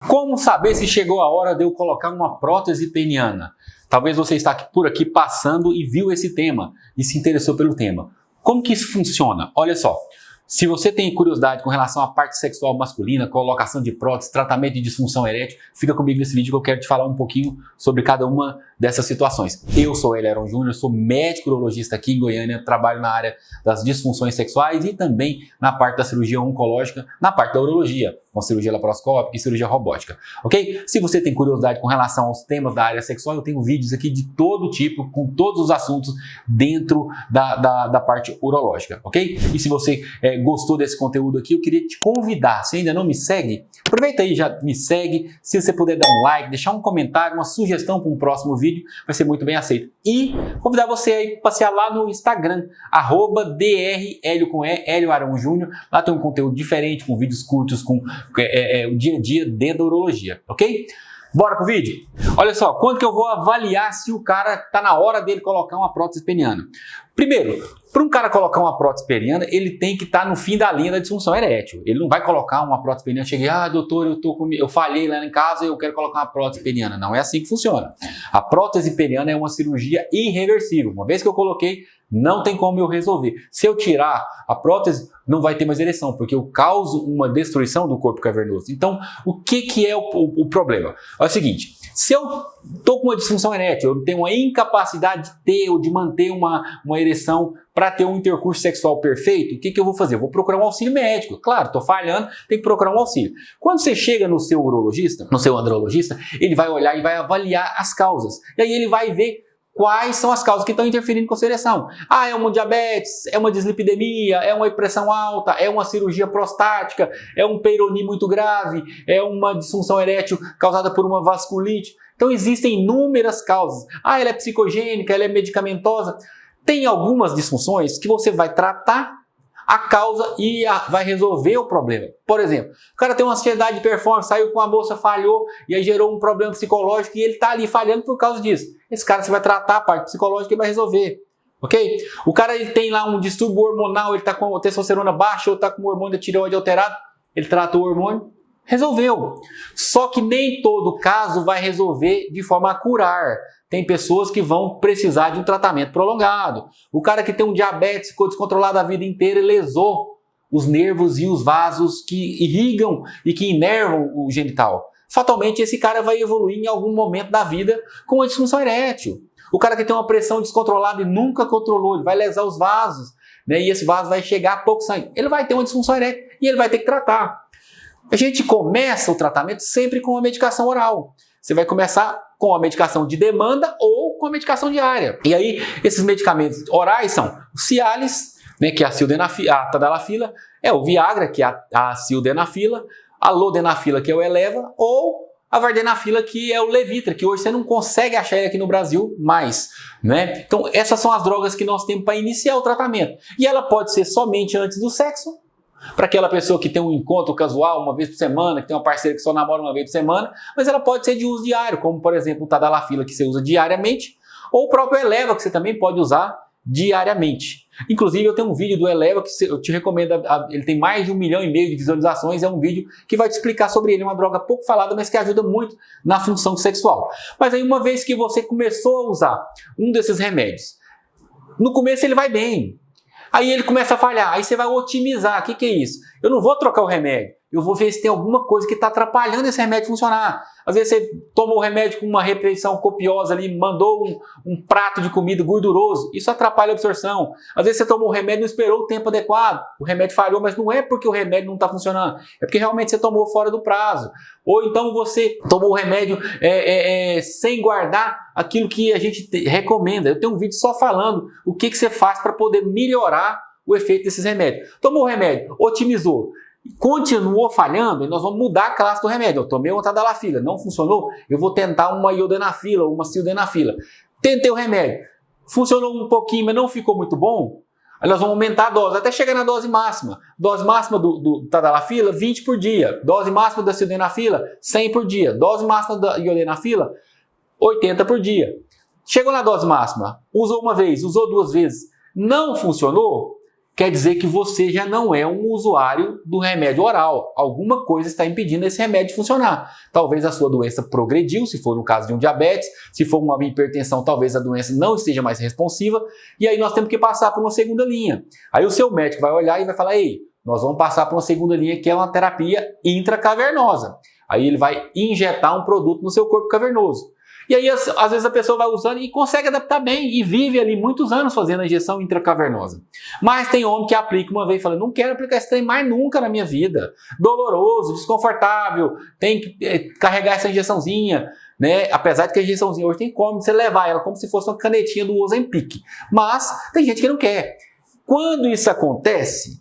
Como saber se chegou a hora de eu colocar uma prótese peniana? Talvez você está por aqui passando e viu esse tema e se interessou pelo tema. Como que isso funciona? Olha só, se você tem curiosidade com relação à parte sexual masculina, colocação de prótese, tratamento de disfunção erétil, fica comigo nesse vídeo que eu quero te falar um pouquinho sobre cada uma dessas situações. Eu sou Hélio Arão Júnior, sou médico urologista aqui em Goiânia, trabalho na área das disfunções sexuais e também na parte da cirurgia oncológica, na parte da urologia, com cirurgia laparoscópica e cirurgia robótica, ok? Se você tem curiosidade com relação aos temas da área sexual, eu tenho vídeos aqui de todo tipo, com todos os assuntos dentro da parte urológica, ok? E se você gostou desse conteúdo aqui, eu queria te convidar, se ainda não me segue, aproveita aí, já me segue, se você puder dar um like, deixar um comentário, uma sugestão para um próximo vídeo, vai ser muito bem aceito. E convidar você aí para passear lá no Instagram, @drhelio Arão Júnior, lá tem um conteúdo diferente, com vídeos curtos, com o dia a dia dentro da urologia, ok? Bora pro vídeo? Olha só, quando que eu vou avaliar se o cara tá na hora dele colocar uma prótese peniana? Primeiro, para um cara colocar uma prótese peniana, ele tem que estar no fim da linha da disfunção erétil. Ele não vai colocar uma prótese peniana, cheguei, doutor, eu falhei lá em casa e eu quero colocar uma prótese peniana. Não é assim que funciona. A prótese peniana é uma cirurgia irreversível. Uma vez que eu coloquei, não tem como eu resolver. Se eu tirar a prótese, não vai ter mais ereção, porque eu causo uma destruição do corpo cavernoso. Então, o que é o problema? É o seguinte, se eu estou com uma disfunção erétil, eu tenho uma incapacidade de ter ou de manter uma ereção para ter um intercurso sexual perfeito, o que eu vou fazer? Eu vou procurar um auxílio médico. Claro, estou falhando, tem que procurar um auxílio. Quando você chega no seu urologista, no seu andrologista, ele vai olhar e vai avaliar as causas. E aí ele vai ver quais são as causas que estão interferindo com a sua ereção. É uma diabetes, é uma dislipidemia, é uma pressão alta, é uma cirurgia prostática, é um peironi muito grave, é uma disfunção erétil causada por uma vasculite. Então existem inúmeras causas. Ela é psicogênica, ela é medicamentosa. Tem algumas disfunções que você vai tratar a causa e vai resolver o problema. Por exemplo, o cara tem uma ansiedade de performance, saiu com a moça, falhou e aí gerou um problema psicológico e ele está ali falhando por causa disso. Esse cara você vai tratar a parte psicológica e vai resolver, ok? O cara ele tem lá um distúrbio hormonal, ele está com a testosterona baixa ou está com o hormônio da tireoide alterado, ele trata o hormônio, resolveu. Só que nem todo caso vai resolver de forma a curar. Tem pessoas que vão precisar de um tratamento prolongado. O cara que tem um diabetes, ficou descontrolado a vida inteira e lesou os nervos e os vasos que irrigam e que inervam o genital. Fatalmente esse cara vai evoluir em algum momento da vida com uma disfunção erétil. O cara que tem uma pressão descontrolada e nunca controlou, ele vai lesar os vasos, né? E esse vaso vai chegar a pouco sangue. Ele vai ter uma disfunção erétil e ele vai ter que tratar. A gente começa o tratamento sempre com a medicação oral. Você vai começar com a medicação de demanda ou com a medicação diária. E aí, esses medicamentos orais são o Cialis, né, que é a Tadalafila, o Viagra, que é a Sildenafila, a Lodenafila, que é o Eleva, ou a Vardenafila, que é o Levitra, que hoje você não consegue achar ele aqui no Brasil mais, né? Então, essas são as drogas que nós temos para iniciar o tratamento. E ela pode ser somente antes do sexo, para aquela pessoa que tem um encontro casual uma vez por semana, que tem uma parceira que só namora uma vez por semana, mas ela pode ser de uso diário, como por exemplo o Tadalafila, que você usa diariamente, ou o próprio Eleva, que você também pode usar diariamente. Inclusive eu tenho um vídeo do Eleva que eu te recomendo, ele tem mais de 1,5 milhão de visualizações, é um vídeo que vai te explicar sobre ele, é uma droga pouco falada, mas que ajuda muito na função sexual. Mas aí uma vez que você começou a usar um desses remédios, no começo ele vai bem, aí ele começa a falhar, aí você vai otimizar. O que é isso? Eu não vou trocar o remédio, eu vou ver se tem alguma coisa que está atrapalhando esse remédio funcionar. Às vezes você toma o remédio com uma refeição copiosa ali, mandou um prato de comida gorduroso, isso atrapalha a absorção. Às vezes você tomou o remédio e não esperou o tempo adequado, o remédio falhou, mas não é porque o remédio não está funcionando, é porque realmente você tomou fora do prazo. Ou então você tomou o remédio sem guardar aquilo que a gente recomenda. Eu tenho um vídeo só falando o que você faz para poder melhorar o efeito desses remédios. Tomou o remédio, otimizou, continuou falhando, e nós vamos mudar a classe do remédio. Eu tomei uma Tadalafila, não funcionou, eu vou tentar uma Iodenafila ou uma Sildenafila. Tentei o remédio, funcionou um pouquinho, mas não ficou muito bom. Aí nós vamos aumentar a dose, até chegar na dose máxima. Dose máxima do Tadalafila, 20 por dia. Dose máxima da Sildenafila, 100 por dia. Dose máxima da Iodenafila, 80 por dia. Chegou na dose máxima, usou uma vez, usou duas vezes, não funcionou. O quer dizer que você já não é um usuário do remédio oral. Alguma coisa está impedindo esse remédio de funcionar. Talvez a sua doença progrediu, se for no caso de um diabetes, se for uma hipertensão, talvez a doença não esteja mais responsiva, e aí nós temos que passar por uma segunda linha. Aí o seu médico vai olhar e vai falar, ei, nós vamos passar por uma segunda linha que é uma terapia intracavernosa. Aí ele vai injetar um produto no seu corpo cavernoso. E aí, às vezes, a pessoa vai usando e consegue adaptar bem e vive ali muitos anos fazendo a injeção intracavernosa. Mas tem homem que aplica uma vez e fala, não quero aplicar esse trem mais nunca na minha vida. Doloroso, desconfortável, tem que carregar essa injeçãozinha, né? Apesar de que a injeçãozinha hoje tem como você levar ela como se fosse uma canetinha do Ozempic. Mas tem gente que não quer. Quando isso acontece,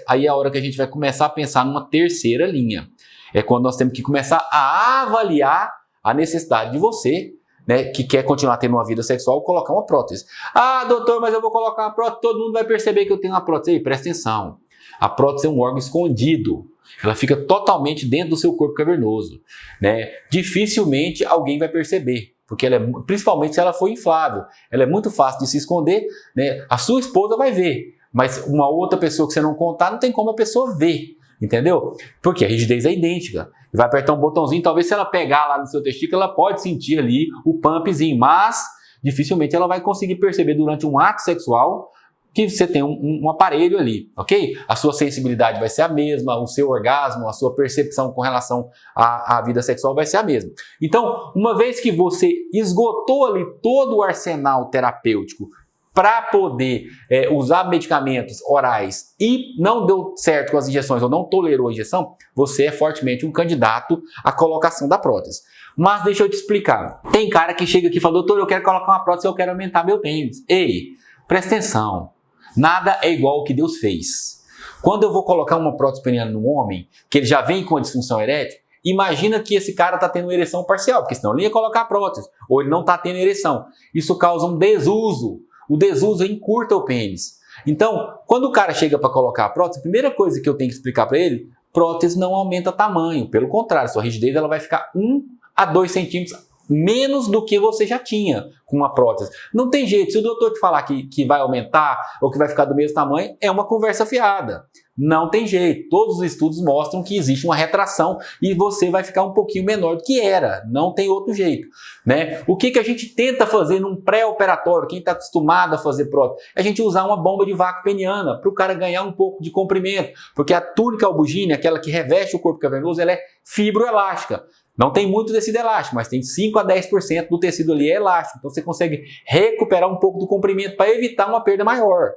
aí é a hora que a gente vai começar a pensar numa terceira linha. É quando nós temos que começar a avaliar a necessidade de você, né, que quer continuar tendo uma vida sexual, colocar uma prótese. Ah, doutor, mas eu vou colocar uma prótese, todo mundo vai perceber que eu tenho uma prótese. Ei, presta atenção. A prótese é um órgão escondido. Ela fica totalmente dentro do seu corpo cavernoso, né? Dificilmente alguém vai perceber, porque ela principalmente se ela for inflável. Ela é muito fácil de se esconder, né? A sua esposa vai ver, mas uma outra pessoa que você não contar, não tem como a pessoa ver. Entendeu? Porque a rigidez é idêntica. Vai apertar um botãozinho, talvez se ela pegar lá no seu testículo, ela pode sentir ali o pumpzinho, mas dificilmente ela vai conseguir perceber durante um ato sexual que você tem um aparelho ali, ok? A sua sensibilidade vai ser a mesma, o seu orgasmo, a sua percepção com relação à vida sexual vai ser a mesma. Então, uma vez que você esgotou ali todo o arsenal terapêutico para poder usar medicamentos orais e não deu certo com as injeções ou não tolerou a injeção, você é fortemente um candidato à colocação da prótese. Mas deixa eu te explicar. Tem cara que chega aqui e fala, doutor, eu quero colocar uma prótese, eu quero aumentar meu pênis. Ei, presta atenção. Nada é igual ao que Deus fez. Quando eu vou colocar uma prótese peniana no homem, que ele já vem com a disfunção erétil, imagina que esse cara está tendo uma ereção parcial, porque senão ele ia colocar a prótese, ou ele não está tendo ereção. Isso causa um desuso. O desuso encurta o pênis. Então, quando o cara chega para colocar a prótese, a primeira coisa que eu tenho que explicar para ele, prótese não aumenta tamanho. Pelo contrário, sua rigidez ela vai ficar 1 a 2 centímetros menos do que você já tinha com uma prótese. Não tem jeito. Se o doutor te falar que vai aumentar ou que vai ficar do mesmo tamanho, é uma conversa fiada. Não tem jeito. Todos os estudos mostram que existe uma retração e você vai ficar um pouquinho menor do que era. Não tem outro jeito, né? O que a gente tenta fazer num pré-operatório, quem está acostumado a fazer prótese, é a gente usar uma bomba de vácuo peniana para o cara ganhar um pouco de comprimento, porque a túnica albugine, aquela que reveste o corpo cavernoso, ela é fibroelástica. Não tem muito tecido elástico, mas tem 5 a 10% do tecido ali é elástico. Então você consegue recuperar um pouco do comprimento para evitar uma perda maior.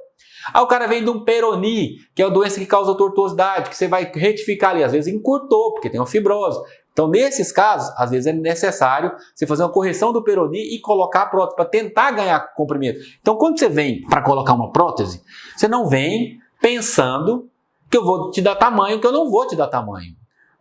Aí o cara vem de um peroni, que é uma doença que causa tortuosidade, que você vai retificar ali. Às vezes encurtou, porque tem uma fibrose. Então nesses casos, às vezes é necessário você fazer uma correção do peroni e colocar a prótese para tentar ganhar comprimento. Então quando você vem para colocar uma prótese, você não vem pensando que eu vou te dar tamanho, que eu não vou te dar tamanho.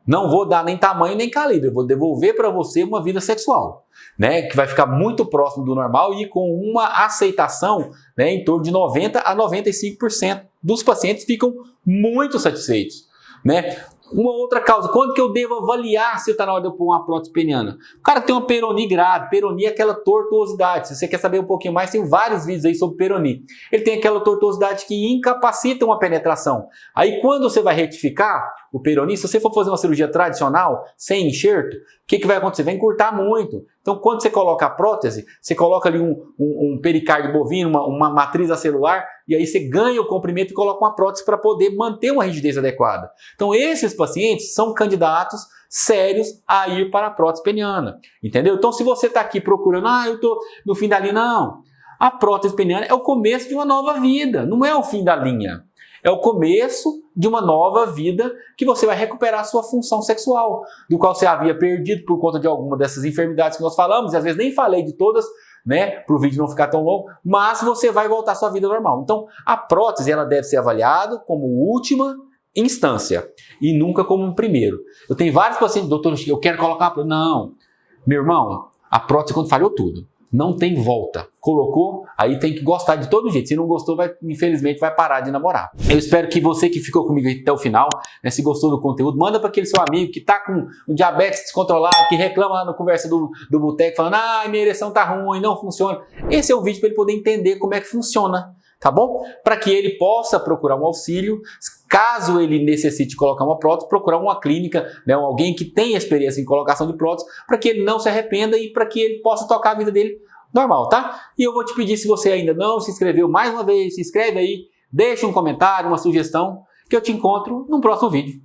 Não vou dar nem tamanho nem calibre, eu vou devolver para você uma vida sexual, né, que vai ficar muito próximo do normal e com uma aceitação, né, em torno de 90 a 95% dos pacientes ficam muito satisfeitos, né? Uma outra causa, quando que eu devo avaliar se está na hora de eu pôr uma prótese peniana? O cara tem uma peroni grave, peroni é aquela tortuosidade. Se você quer saber um pouquinho mais, tem vários vídeos aí sobre peroni. Ele tem aquela tortuosidade que incapacita uma penetração. Aí quando você vai retificar o peroni, se você for fazer uma cirurgia tradicional, sem enxerto, o que vai acontecer? Vai encurtar muito. Então quando você coloca a prótese, você coloca ali um pericárdio bovino, uma matriz acelular, e aí você ganha o comprimento e coloca uma prótese para poder manter uma rigidez adequada. Então esses pacientes são candidatos sérios a ir para a prótese peniana, entendeu? Então se você está aqui procurando, eu estou no fim da linha, não. A prótese peniana é o começo de uma nova vida, não é o fim da linha. É o começo de uma nova vida que você vai recuperar a sua função sexual, do qual você havia perdido por conta de alguma dessas enfermidades que nós falamos, e às vezes nem falei de todas, né, para o vídeo não ficar tão longo, mas você vai voltar à sua vida normal. Então, a prótese ela deve ser avaliada como última instância e nunca como um primeiro. Eu tenho vários pacientes, doutor, eu quero colocar uma prótese. Não, meu irmão, a prótese quando falhou tudo. Não tem volta. Colocou, aí tem que gostar de todo jeito. Se não gostou, infelizmente vai parar de namorar. Eu espero que você que ficou comigo até o final, né, se gostou do conteúdo, manda para aquele seu amigo que está com um diabetes descontrolado, que reclama lá na conversa do boteco, falando, minha ereção tá ruim, não funciona. Esse é o vídeo para ele poder entender como é que funciona, tá bom? Para que ele possa procurar um auxílio, caso ele necessite colocar uma prótese, procurar uma clínica, né, alguém que tenha experiência em colocação de prótese, para que ele não se arrependa e para que ele possa tocar a vida dele normal, tá? E eu vou te pedir, se você ainda não se inscreveu, mais uma vez, se inscreve aí, deixa um comentário, uma sugestão, que eu te encontro no próximo vídeo.